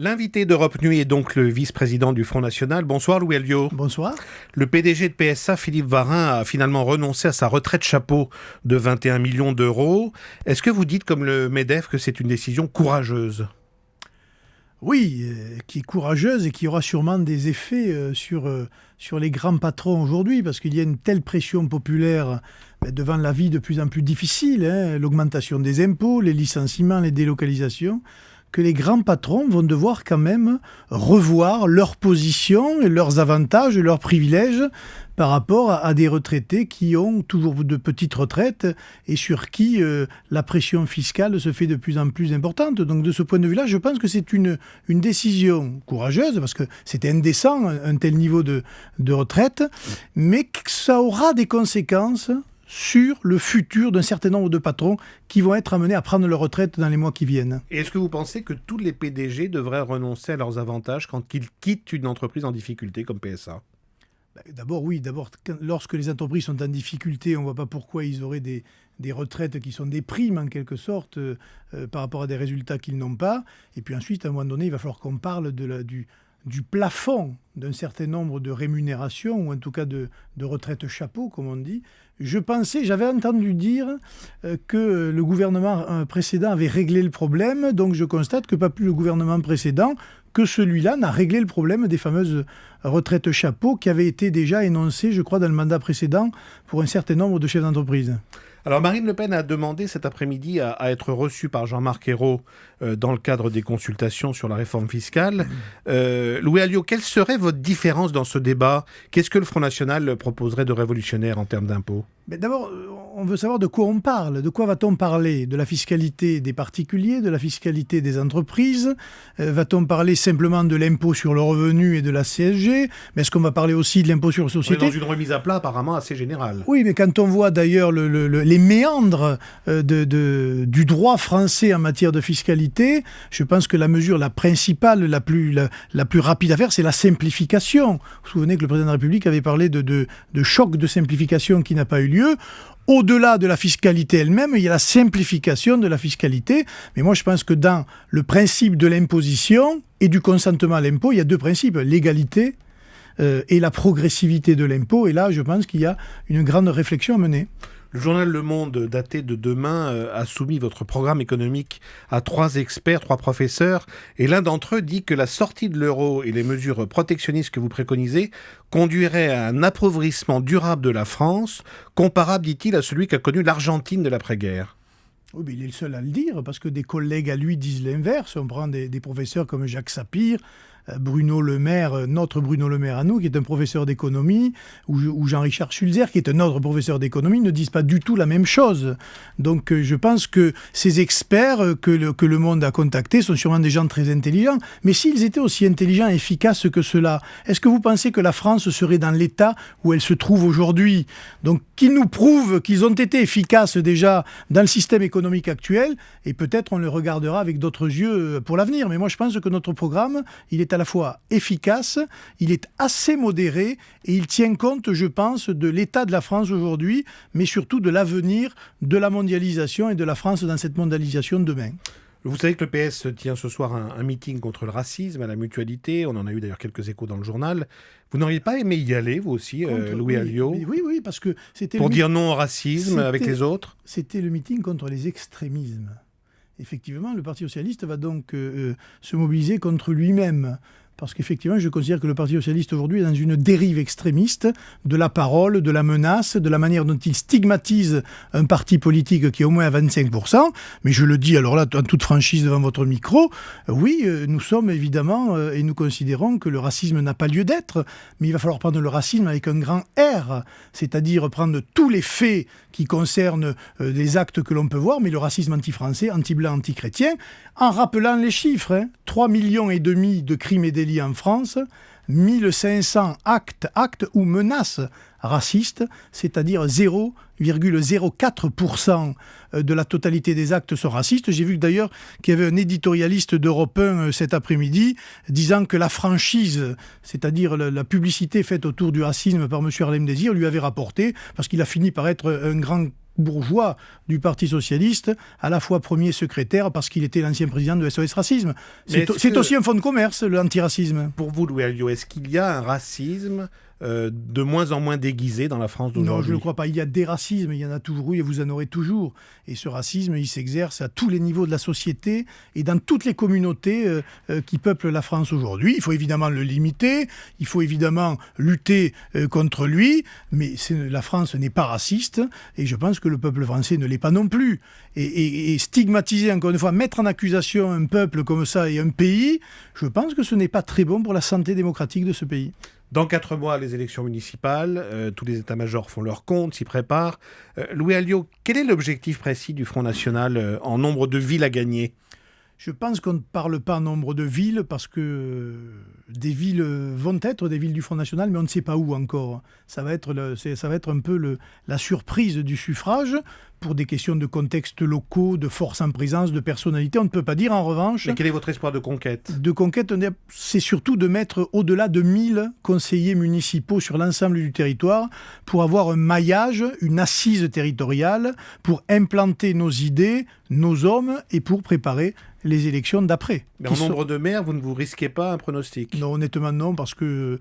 L'invité d'Europe Nuit est donc le vice-président du Front National. Bonsoir Louis Alliot. Bonsoir. Le PDG de PSA, Philippe Varin, a finalement renoncé à sa retraite chapeau de 21 millions d'euros. Est-ce que vous dites, comme le MEDEF, que c'est une décision courageuse ? Oui, qui est courageuse et qui aura sûrement des effets sur les grands patrons aujourd'hui, parce qu'il y a une telle pression populaire devant la vie de plus en plus difficile, l'augmentation des impôts, les licenciements, les délocalisations, que les grands patrons vont devoir quand même revoir leur position, et leurs avantages, et leurs privilèges par rapport à des retraités qui ont toujours de petites retraites et sur qui la pression fiscale se fait de plus en plus importante. Donc de ce point de vue-là, je pense que c'est une décision courageuse, parce que c'était indécent, un tel niveau de retraite, mais que ça aura des conséquences sur le futur d'un certain nombre de patrons qui vont être amenés à prendre leur retraite dans les mois qui viennent. Et est-ce que vous pensez que tous les PDG devraient renoncer à leurs avantages quand ils quittent une entreprise en difficulté comme PSA ? D'abord, oui. Lorsque les entreprises sont en difficulté, on ne voit pas pourquoi ils auraient des retraites qui sont des primes, en quelque sorte, par rapport à des résultats qu'ils n'ont pas. Et puis ensuite, à un moment donné, il va falloir qu'on parle du plafond d'un certain nombre de rémunérations, ou en tout cas de retraites chapeau, comme on dit. J'avais entendu dire que le gouvernement précédent avait réglé le problème, donc je constate que pas plus le gouvernement précédent que celui-là n'a réglé le problème des fameuses retraites chapeau qui avaient été déjà énoncées, je crois, dans le mandat précédent pour un certain nombre de chefs d'entreprise. Alors Marine Le Pen a demandé cet après-midi à être reçue par Jean-Marc Ayrault dans le cadre des consultations sur la réforme fiscale. Louis Alliot, quelle serait votre différence dans ce débat ? Qu'est-ce que le Front National proposerait de révolutionnaire en termes d'impôts ? D'abord, on veut savoir de quoi on parle. De quoi va-t-on parler ? De la fiscalité des particuliers, de la fiscalité des entreprises ? Va-t-on parler simplement de l'impôt sur le revenu et de la CSG ? Mais est-ce qu'on va parler aussi de l'impôt sur les sociétés ? On est dans une remise à plat apparemment assez générale. Oui, mais quand on voit d'ailleurs les méandres du droit français en matière de fiscalité, je pense que la mesure la principale, la plus rapide à faire, c'est la simplification. Vous vous souvenez que le président de la République avait parlé de choc de simplification qui n'a pas eu lieu. Au-delà de la fiscalité elle-même, il y a la simplification de la fiscalité. Mais moi, je pense que dans le principe de l'imposition et du consentement à l'impôt, il y a deux principes, l'égalité et la progressivité de l'impôt. Et là, je pense qu'il y a une grande réflexion à mener. Le journal Le Monde, daté de demain, a soumis votre programme économique à 3 experts, 3 professeurs, et l'un d'entre eux dit que la sortie de l'euro et les mesures protectionnistes que vous préconisez conduiraient à un appauvrissement durable de la France, comparable, dit-il, à celui qu'a connu l'Argentine de l'après-guerre. Oui, mais il est le seul à le dire, parce que des collègues à lui disent l'inverse. On prend des professeurs comme Jacques Sapir, Bruno Le Maire, notre Bruno Le Maire à nous, qui est un professeur d'économie, ou Jean-Richard Schulzer, qui est un autre professeur d'économie, ne disent pas du tout la même chose. Donc je pense que ces experts que le Monde a contactés sont sûrement des gens très intelligents. Mais s'ils étaient aussi intelligents et efficaces que cela, est-ce que vous pensez que la France serait dans l'état où elle se trouve aujourd'hui ? Donc qu'ils nous prouvent qu'ils ont été efficaces déjà dans le système économique actuel, et peut-être on le regardera avec d'autres yeux pour l'avenir. Mais moi je pense que notre programme, il est à la fois efficace, il est assez modéré et il tient compte, je pense, de l'état de la France aujourd'hui, mais surtout de l'avenir de la mondialisation et de la France dans cette mondialisation de demain. Vous savez que le PS tient ce soir un meeting contre le racisme à la Mutualité. On en a eu d'ailleurs quelques échos dans le journal. Vous n'auriez pas aimé y aller, vous aussi, Louis Alliot ? Oui, parce que c'était... Pour dire non au racisme avec les autres ? C'était le meeting contre les extrémismes. Effectivement, le Parti socialiste va donc se mobiliser contre lui-même. Parce qu'effectivement, je considère que le Parti socialiste aujourd'hui est dans une dérive extrémiste de la parole, de la menace, de la manière dont il stigmatise un parti politique qui est au moins à 25%. Mais je le dis alors là, en toute franchise devant votre micro, oui, nous sommes évidemment et nous considérons que le racisme n'a pas lieu d'être, mais il va falloir prendre le racisme avec un grand R, c'est-à-dire prendre tous les faits qui concernent les actes que l'on peut voir, mais le racisme anti-français, anti-blanc, anti-chrétien, en rappelant les chiffres, 3,5 millions de crimes et délits en France, 1500 actes ou menaces racistes, c'est-à-dire 0,04% de la totalité des actes sont racistes. J'ai vu d'ailleurs qu'il y avait un éditorialiste d'Europe 1 cet après-midi disant que la franchise, c'est-à-dire la publicité faite autour du racisme par M. Harlem Désir, lui avait rapporté, parce qu'il a fini par être un grand bourgeois du Parti socialiste, à la fois premier secrétaire parce qu'il était l'ancien président de SOS Racisme. C'est aussi un fonds de commerce, l'antiracisme. Pour vous, Louis Alliot, est-ce qu'il y a un racisme de moins en moins déguisé dans la France d'aujourd'hui? Non, je ne le crois pas. Il y a des racismes, il y en a toujours eu et vous en aurez toujours. Et ce racisme, il s'exerce à tous les niveaux de la société et dans toutes les communautés qui peuplent la France aujourd'hui. Il faut évidemment le limiter, il faut évidemment lutter contre lui, mais la France n'est pas raciste et je pense que le peuple français ne l'est pas non plus. Et stigmatiser, encore une fois, mettre en accusation un peuple comme ça et un pays, je pense que ce n'est pas très bon pour la santé démocratique de ce pays. Dans 4 mois, les élections municipales, tous les états-majors font leur compte, s'y préparent. Louis Alliot, quel est l'objectif précis du Front National en nombre de villes à gagner? Je pense qu'on ne parle pas en nombre de villes parce que des villes vont être des villes du Front National, mais on ne sait pas où encore. Ça va être un peu la surprise du suffrage pour des questions de contextes locaux, de force en présence, de personnalité. On ne peut pas dire en revanche... Mais quel est votre espoir de conquête? De conquête, c'est surtout de mettre au-delà de 1000 conseillers municipaux sur l'ensemble du territoire pour avoir un maillage, une assise territoriale, pour implanter nos idées, nos hommes et pour préparer les élections d'après. Mais en nombre de maires, vous ne vous risquez pas un pronostic? Non, honnêtement non, parce que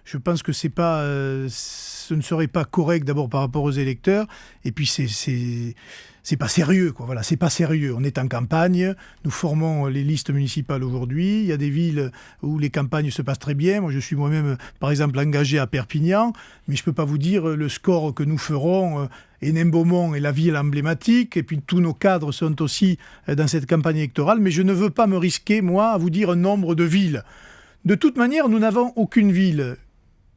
je pense que ce ne serait pas correct d'abord par rapport aux électeurs, et puis c'est pas sérieux, quoi. Voilà, c'est pas sérieux. On est en campagne, nous formons les listes municipales aujourd'hui. Il y a des villes où les campagnes se passent très bien. Moi, je suis moi-même, par exemple, engagé à Perpignan, mais je peux pas vous dire le score que nous ferons. Hénin-Beaumont est la ville emblématique, et puis tous nos cadres sont aussi dans cette campagne électorale, mais je ne veux pas me risquer, moi, à vous dire un nombre de villes. De toute manière, nous n'avons aucune ville.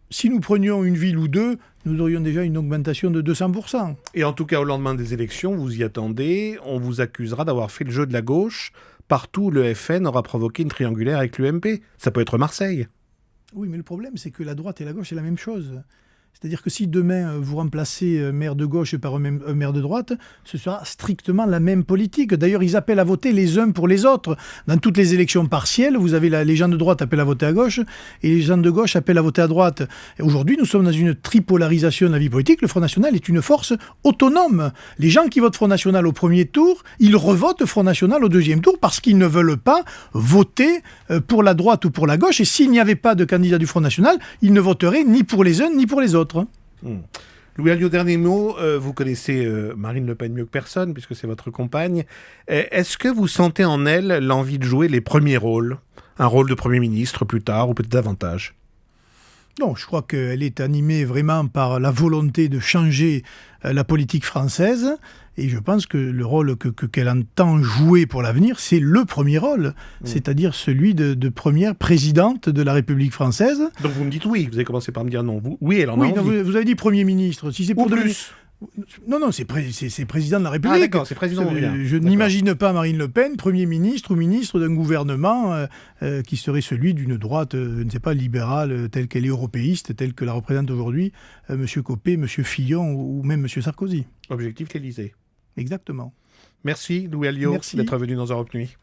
Si nous prenions une ville ou deux, nous aurions déjà une augmentation de 200%. Et en tout cas, au lendemain des élections, vous y attendez, on vous accusera d'avoir fait le jeu de la gauche. Partout, le FN aura provoqué une triangulaire avec l'UMP. Ça peut être Marseille. Oui, mais le problème, c'est que la droite et la gauche, c'est la même chose. C'est-à-dire que si demain, vous remplacez maire de gauche par un maire de droite, ce sera strictement la même politique. D'ailleurs, ils appellent à voter les uns pour les autres. Dans toutes les élections partielles, vous avez les gens de droite appellent à voter à gauche et les gens de gauche appellent à voter à droite. Et aujourd'hui, nous sommes dans une tripolarisation de la vie politique. Le Front National est une force autonome. Les gens qui votent Front National au premier tour, ils revotent Front National au deuxième tour parce qu'ils ne veulent pas voter pour la droite ou pour la gauche. Et s'il n'y avait pas de candidat du Front National, ils ne voteraient ni pour les uns ni pour les autres. Louis Alliot, dernier mot. Vous connaissez Marine Le Pen mieux que personne, puisque c'est votre compagne. Est-ce que vous sentez en elle l'envie de jouer les premiers rôles? Un rôle de Premier ministre plus tard, ou peut-être davantage? Non, je crois qu'elle est animée vraiment par la volonté de changer la politique française. Et je pense que le rôle qu'elle entend jouer pour l'avenir, c'est le premier rôle, c'est-à-dire celui de première présidente de la République française. Donc vous me dites oui, vous avez commencé par me dire non. Oui, elle en a envie. Non, vous avez dit Premier ministre. Si c'est pour plus. Non, c'est président de la République. Ah d'accord, c'est président. Je n'imagine pas Marine Le Pen Premier ministre ou ministre d'un gouvernement qui serait celui d'une droite, je ne sais pas, libérale, telle qu'elle est européiste, telle que la représente aujourd'hui M. Copé, M. Fillon ou même M. Sarkozy. Objectif l'Élysée. Exactement. Merci Louis Alliot d'être venu dans Europe Nuit.